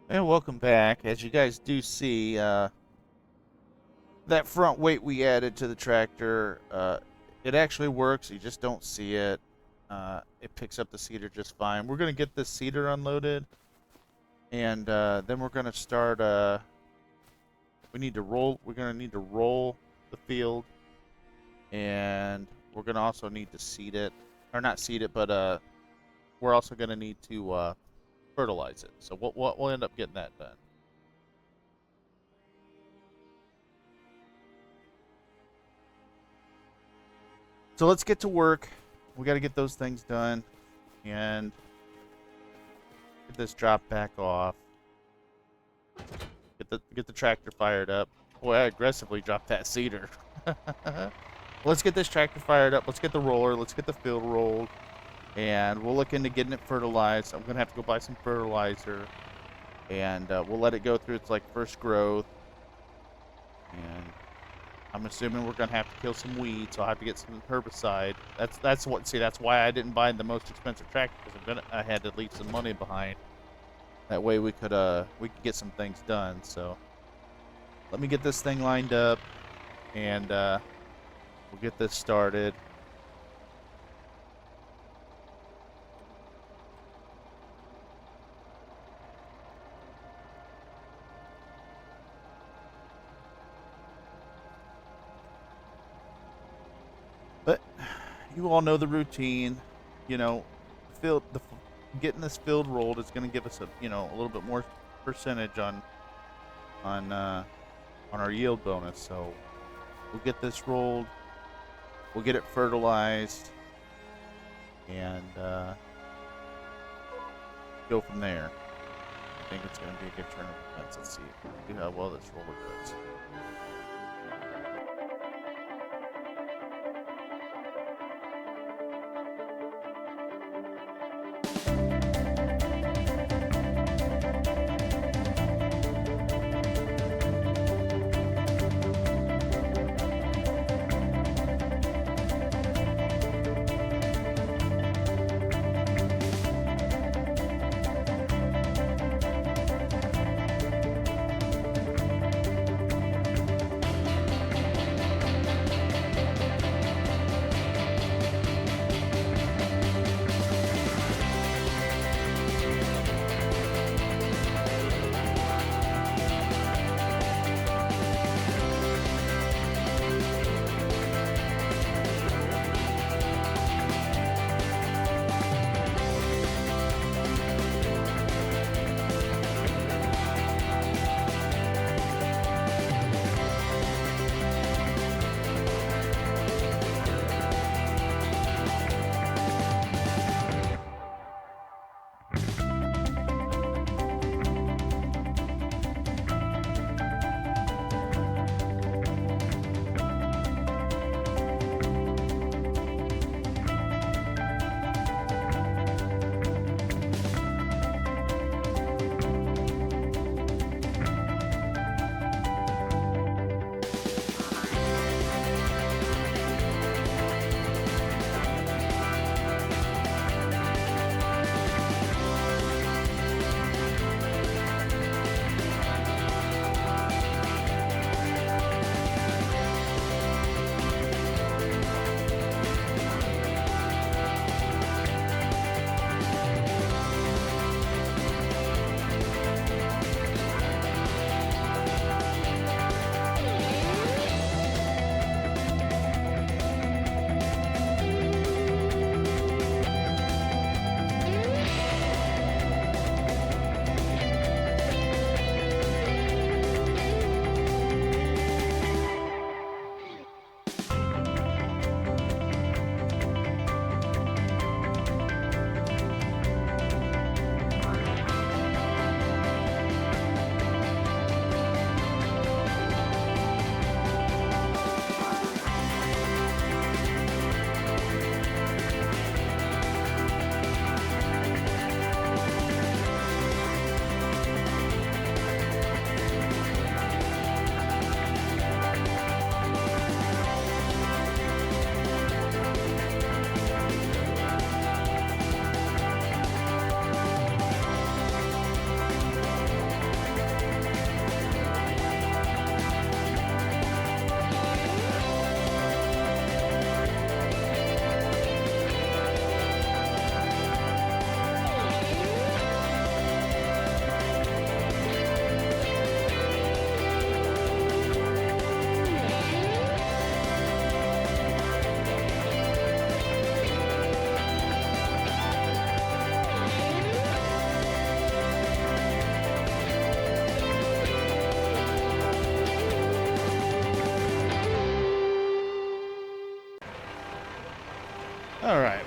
And welcome back. As you guys do see, that front weight we added to the tractor, it actually works. You just don't see it. It picks up the cedar just fine. We're going to get this cedar unloaded, and then we're going to start. We need to roll. We're going to need to roll the field, and we're going to also need to seed it, or not seed it, but we're also going to need to fertilize it. So we'll end up getting that done. So let's get to work. We got to get those things done and get this drop back off. Get the tractor fired up. Boy, I aggressively dropped that cedar. Let's get this tractor fired up. Let's get the roller. Let's get the field rolled, and we'll look into getting it fertilized. I'm gonna have to go buy some fertilizer, and we'll let it go through its like first growth. And I'm assuming we're gonna have to kill some weeds, so I'll have to get some herbicide. That's why I didn't buy the most expensive tractor, because I had to leave some money behind. That way we could get some things done. So let me get this thing lined up, and we'll get this started. But you all know the routine. You know, field the getting this field rolled is going to give us a little bit more percentage on on our yield bonus. So we'll get this rolled. We'll get it fertilized, and go from there. I think it's going to be a good turn of events. Let's see how well this roller does.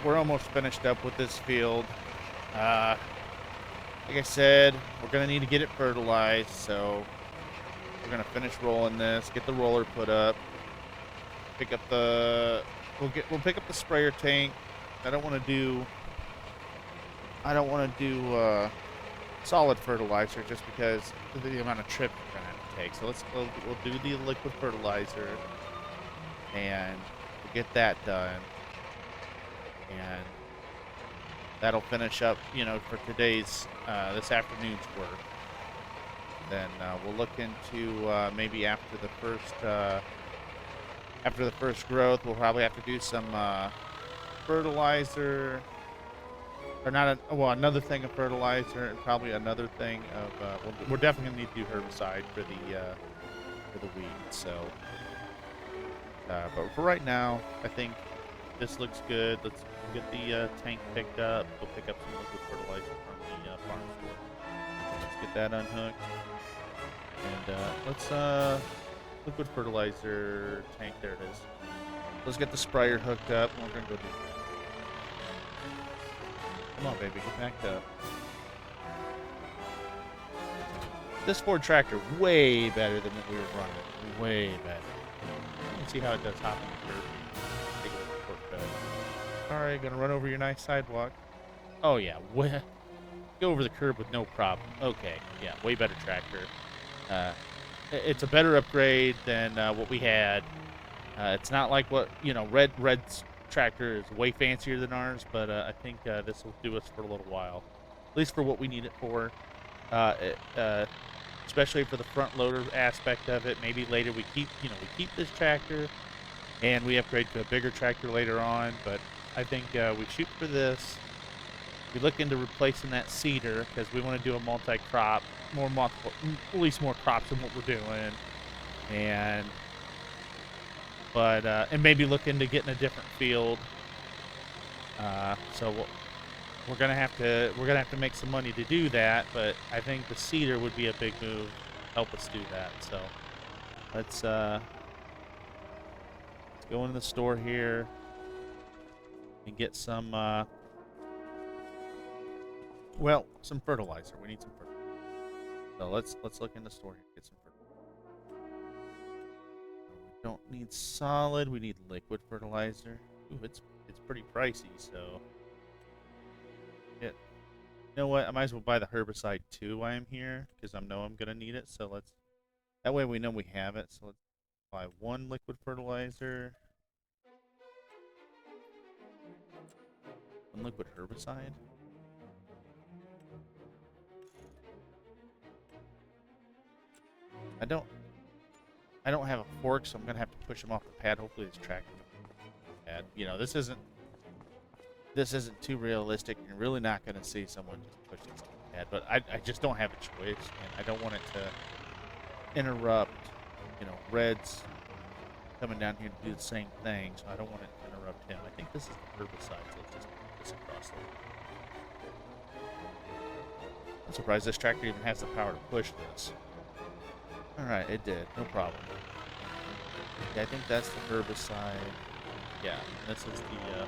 we're almost finished up with this field. Like I said, we're gonna need to get it fertilized, so we're gonna finish rolling this, get the roller put up, pick up the we'll pick up the sprayer tank. I don't want to do solid fertilizer just because of the amount of trip we're gonna have to take. So we'll do the liquid fertilizer and we'll get that done, and that'll finish up, for today's this afternoon's work. Then we'll look into maybe after the first growth, we'll probably have to do some fertilizer, or not. Another thing of fertilizer, and probably another thing of we're definitely gonna need to do herbicide for the weeds. So, but for right now, I think this looks good. Let's get the tank picked up. We'll pick up some liquid fertilizer from the farm store. Let's get that unhooked, and let's liquid fertilizer tank. There it is. Let's get the sprayer hooked up, and we're gonna go do that. Come on, baby, get backed up. This Ford tractor way better than what we were running. Way better. You can see how it does hop on the curb. Take a little shortcut. All right, gonna run over your nice sidewalk. Oh yeah, go over the curb with no problem. Okay, yeah, way better tractor. It's a better upgrade than what we had. It's not like what Red's tractor is way fancier than ours, but I think this will do us for a little while, at least for what we need it for. Especially for the front loader aspect of it. Maybe later we keep this tractor and we upgrade to a bigger tractor later on. But I think we shoot for this. We look into replacing that seeder because we want to do a multi-crop, at least more crops than what we're doing, and maybe look into getting a different field. So we're gonna have to make some money to do that. But I think the seeder would be a big move, help us do that. So let's go into the store here and get some. Some fertilizer. We need some fertilizer. So let's look in the store here and get some fertilizer. We don't need solid. We need liquid fertilizer. Ooh, it's pretty pricey. So yeah, you know what? I might as well buy the herbicide too while I'm here because I know I'm gonna need it. So that way we know we have it. So let's buy one liquid fertilizer, one liquid herbicide. I don't have a fork, so I'm gonna have to push him off the pad. Hopefully this tractor pad. This isn't too realistic. You're really not gonna see someone just push this off the pad. But I just don't have a choice, and I don't want it to interrupt. Red's coming down here to do the same thing, so I don't want it to interrupt him. I think this is the herbicide, so let's just put this across there. I'm surprised this tractor even has the power to push this. Alright, it did. No problem. Yeah, I think that's the herbicide. Yeah, this is the,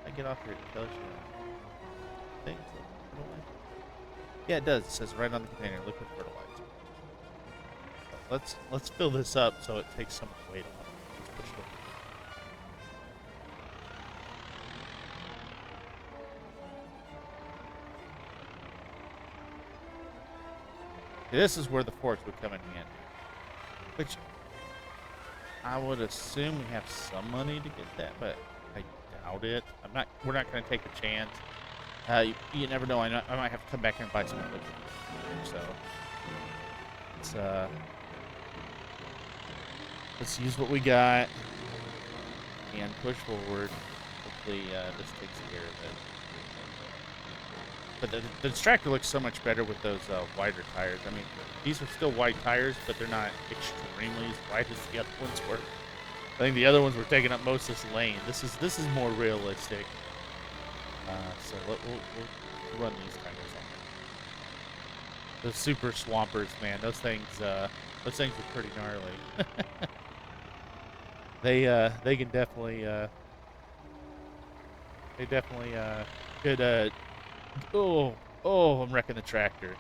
I get off here, it tells you. I think it's liquid fertilizer. Yeah, it does. It says right on the container, liquid fertilizer. Let's fill this up so it takes some weight off. Let's push it over. This is where the forks would come in handy, which I would assume we have some money to get that, but I doubt it. We're not going to take a chance. You never know. I might have to come back here and buy some liquid. So let's use what we got and push forward. Hopefully this takes care of it. But the tractor looks so much better with those wider tires. I mean, these are still wide tires, but they're not extremely as wide as the other ones were. I think the other ones were taking up most of this lane. This is more realistic. So we'll run these tires on there. The super swampers, man, those things are pretty gnarly. They can definitely They definitely could. Oh, oh, I'm wrecking the tractor.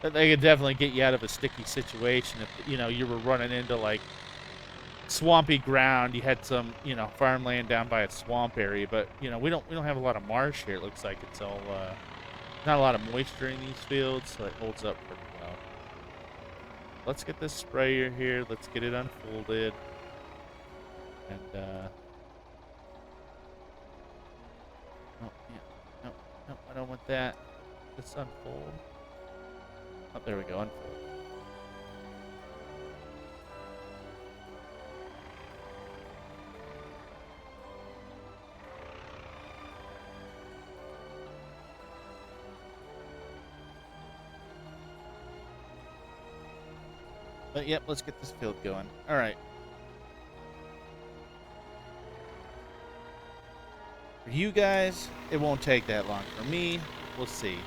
They could definitely get you out of a sticky situation if you were running into like swampy ground. You had some farmland down by a swamp area, but we don't have a lot of marsh here. It looks like it's all not a lot of moisture in these fields, so it holds up pretty well. Let's get this sprayer here. Let's get it unfolded, and no, yeah, no, no, I don't want that. Let's unfold. Oh, there we go. Unfold. But yep, let's get this field going. All right. For you guys, it won't take that long. For me, we'll see.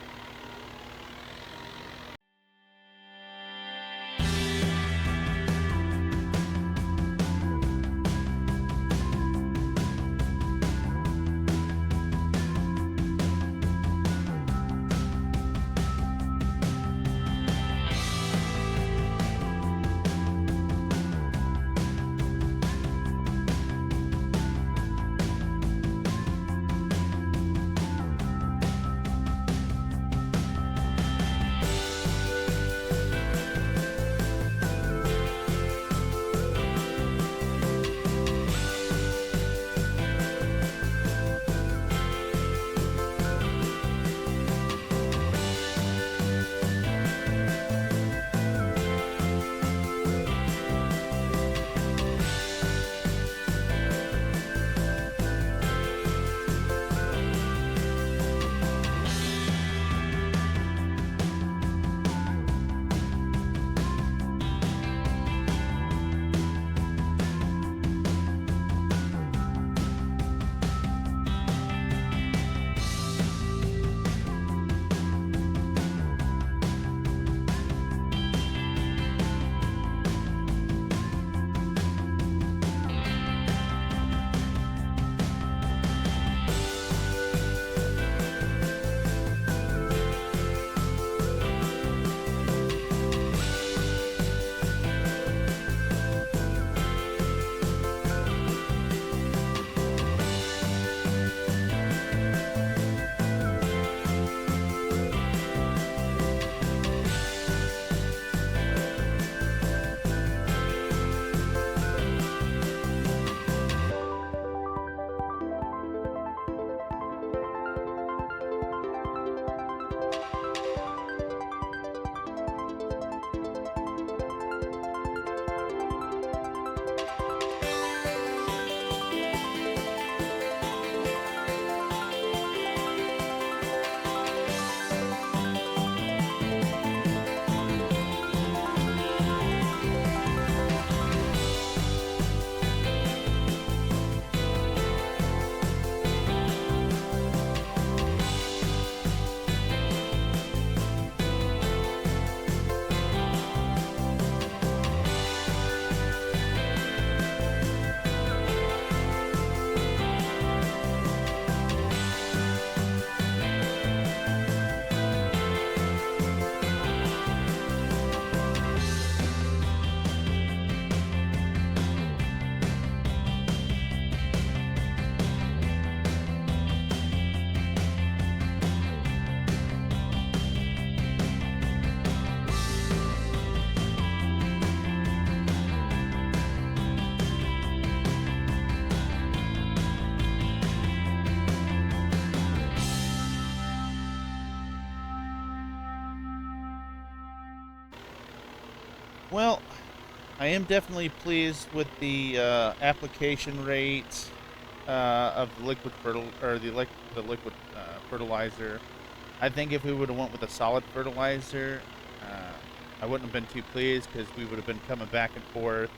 Well, I am definitely pleased with the application rate of the liquid fertilizer. I think if we would have went with a solid fertilizer, I wouldn't have been too pleased because we would have been coming back and forth,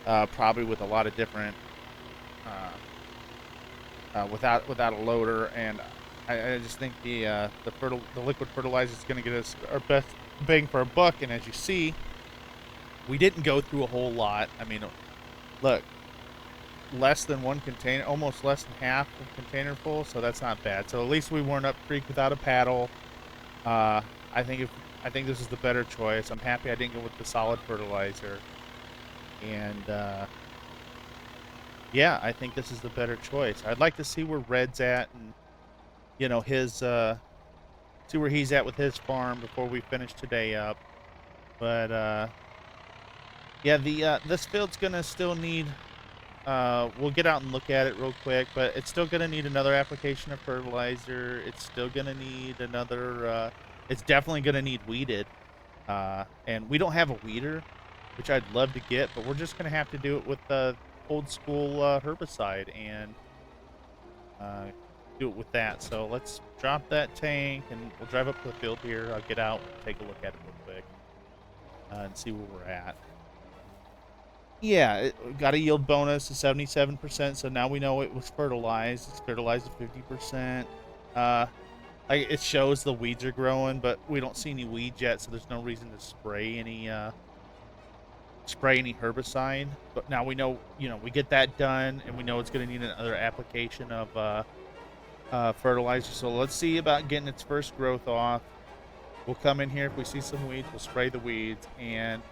probably with a lot of different without a loader, and I just think the liquid fertilizer is going to get us our best bang for our buck. And as you see, we didn't go through a whole lot. I mean, look, less than one container, almost less than half of container full, so that's not bad. So at least we weren't up creek without a paddle. Uh, I think I think this is the better choice. I'm happy I didn't go with the solid fertilizer, and yeah, I think this is the better choice. I'd like to see where Red's at, and his see where he's at with his farm before we finish today up. But yeah, the this field's gonna still need. We'll get out and look at it real quick, but it's still gonna need another application of fertilizer. It's still gonna need another. It's definitely gonna need weeded, and we don't have a weeder, which I'd love to get, but we're just gonna have to do it with the old school herbicide and uh, do it with that. So let's drop that tank, and we'll drive up to the field here. I'll get out and take a look at it real quick and see where we're at. Yeah, it got a yield bonus of 77%, so now we know it was fertilized. It's fertilized at 50%. It shows the weeds are growing, but we don't see any weeds yet, so there's no reason to spray any herbicide. But now we know, we get that done, and we know it's going to need another application of fertilizer. So let's see about getting its first growth off. We'll come in here if we see some weeds, we'll spray the weeds, and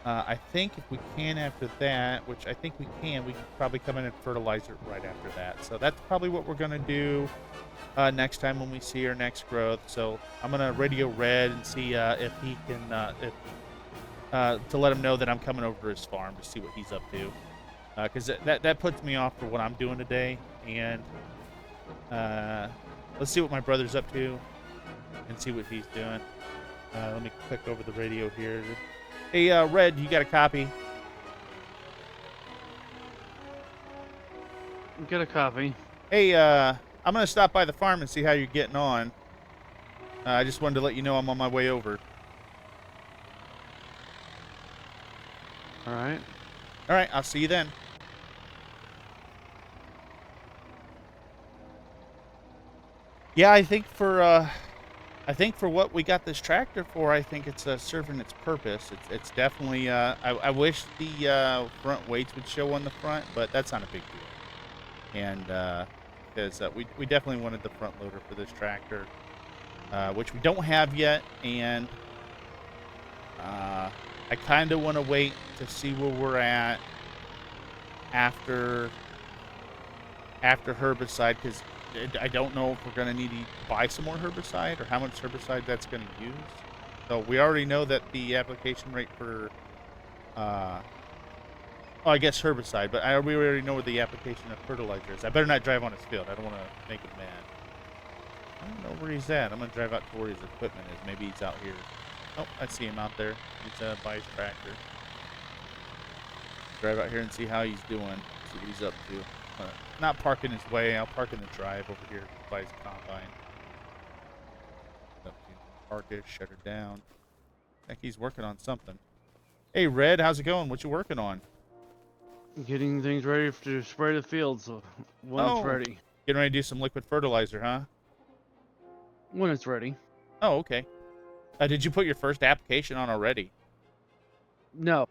I think if we can after that, which I think we can probably come in and fertilize it right after that. So that's probably what we're going to do next time when we see our next growth. So I'm going to radio Red and see if he can, to let him know that I'm coming over to his farm to see what he's up to. Because that puts me off for what I'm doing today. And let's see what my brother's up to and see what he's doing. Let me click over the radio here. Hey, Red, you got a copy? Get a copy. Hey, I'm going to stop by the farm and see how you're getting on. I just wanted to let you know I'm on my way over. All right. All right, I'll see you then. Yeah, I think for what we got this tractor for, I think it's serving its purpose. It's definitely. I wish the front weights would show on the front, but that's not a big deal. And because we definitely wanted the front loader for this tractor, which we don't have yet, and I kind of want to wait to see where we're at after herbicide, because I don't know if we're going to need to buy some more herbicide or how much herbicide that's going to use. So we already know that the application rate for, I guess herbicide, but we already know where the application of fertilizer is. I better not drive on his field. I don't want to make him mad. I don't know where he's at. I'm going to drive out to where his equipment is. Maybe he's out here. Oh, I see him out there. He's by his tractor. Drive out here and see how he's doing. See what he's up to. Not parking his way. I'll park in the drive over here by his combine. Park it, shut her down. I think he's working on something. Hey, Red, how's it going? What you working on? Getting things ready to spray the fields when it's ready. Getting ready to do some liquid fertilizer, huh? When it's ready. Oh, okay. Did you put your first application on already? No.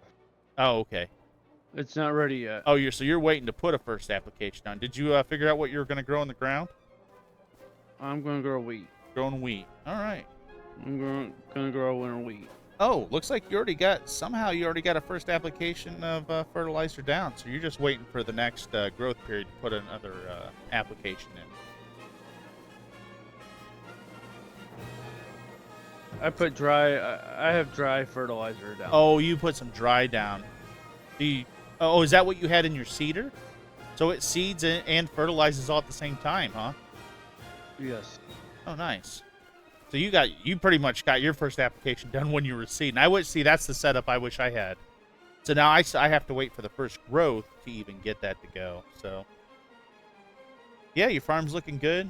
Oh, okay. It's not ready yet. Oh, you're waiting to put a first application on. Did you figure out what you were going to grow in the ground? I'm going to grow wheat. Growing wheat. All right. I'm going to grow winter wheat. Oh, looks like you already got a first application of fertilizer down. So you're just waiting for the next growth period to put another application in. I put dry. I have dry fertilizer down. Oh, you put some dry down. Oh, is that what you had in your seeder? So it seeds and fertilizes all at the same time, huh? Yes. Oh, nice. So you pretty much got your first application done when you were seeding. I would see that's the setup I wish I had. So now I have to wait for the first growth to even get that to go. So yeah, your farm's looking good.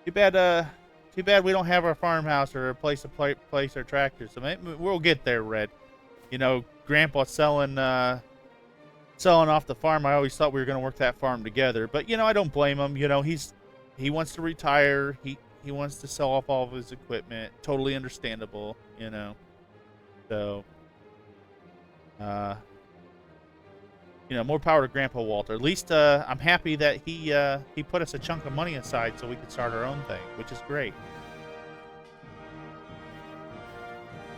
Too bad we don't have our farmhouse or a place to place our tractors. So maybe we'll get there, Red. Grandpa selling off the farm. I always thought we were going to work that farm together, but I don't blame him. He wants to retire. He wants to sell off all of his equipment. Totally understandable. So more power to Grandpa Walter. At least I'm happy that he put us a chunk of money aside so we could start our own thing, which is great.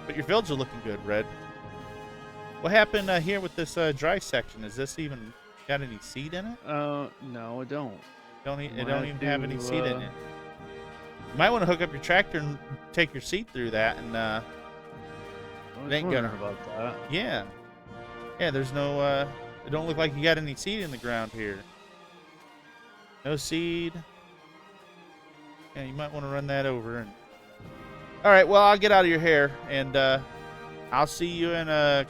But your fields are looking good, Red. What happened here with this dry section? Is this even got any seed in it? No, it don't. It don't even have any seed in it. You might want to hook up your tractor and take your seed through that, and I was it ain't wondering gonna. about that. Yeah, yeah. There's no. It don't look like you got any seed in the ground here. No seed. Yeah, you might want to run that over. And all right, well, I'll get out of your hair, and I'll see you in a,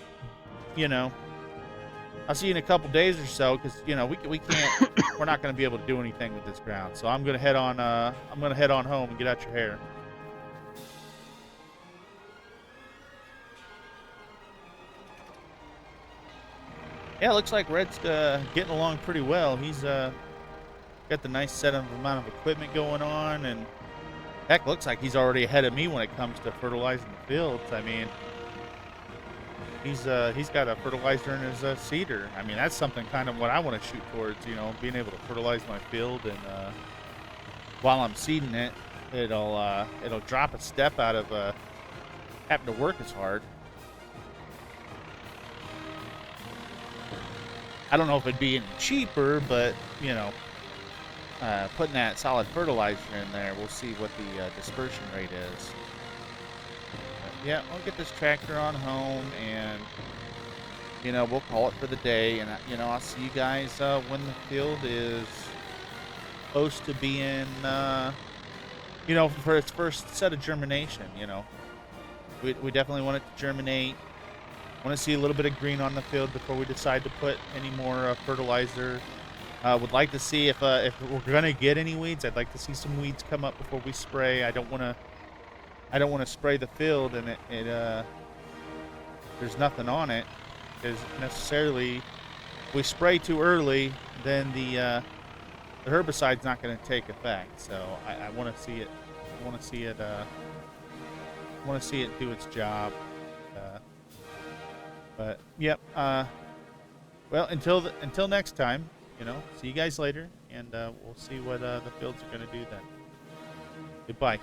I'll see you in a couple days or so, because we can't, we're not going to be able to do anything with this ground. So I'm gonna head on. I'm gonna head on home and get out your hair. Yeah, it looks like Red's getting along pretty well. He's got the nice set of amount of equipment going on, and heck, looks like he's already ahead of me when it comes to fertilizing the fields. I mean, he's got a fertilizer in his seeder. I mean, that's something kind of what I want to shoot towards. Being able to fertilize my field, and while I'm seeding it, it'll drop a step out of having to work as hard. I don't know if it'd be any cheaper, but putting that solid fertilizer in there, we'll see what the dispersion rate is. But yeah, we'll get this tractor on home, and we'll call it for the day. And I'll see you guys when the field is close to being, for its first set of germination. We definitely want it to germinate. Want to see a little bit of green on the field before we decide to put any more fertilizer. Would like to see if we're gonna get any weeds. I'd like to see some weeds come up before we spray. I don't want to spray the field and there's nothing on it, because necessarily if we spray too early, then the herbicide's not going to take effect. So I want to see it. I want to see it. I want to see it do its job. But yep. Well, until next time, see you guys later, and we'll see what the fields are going to do then. Goodbye.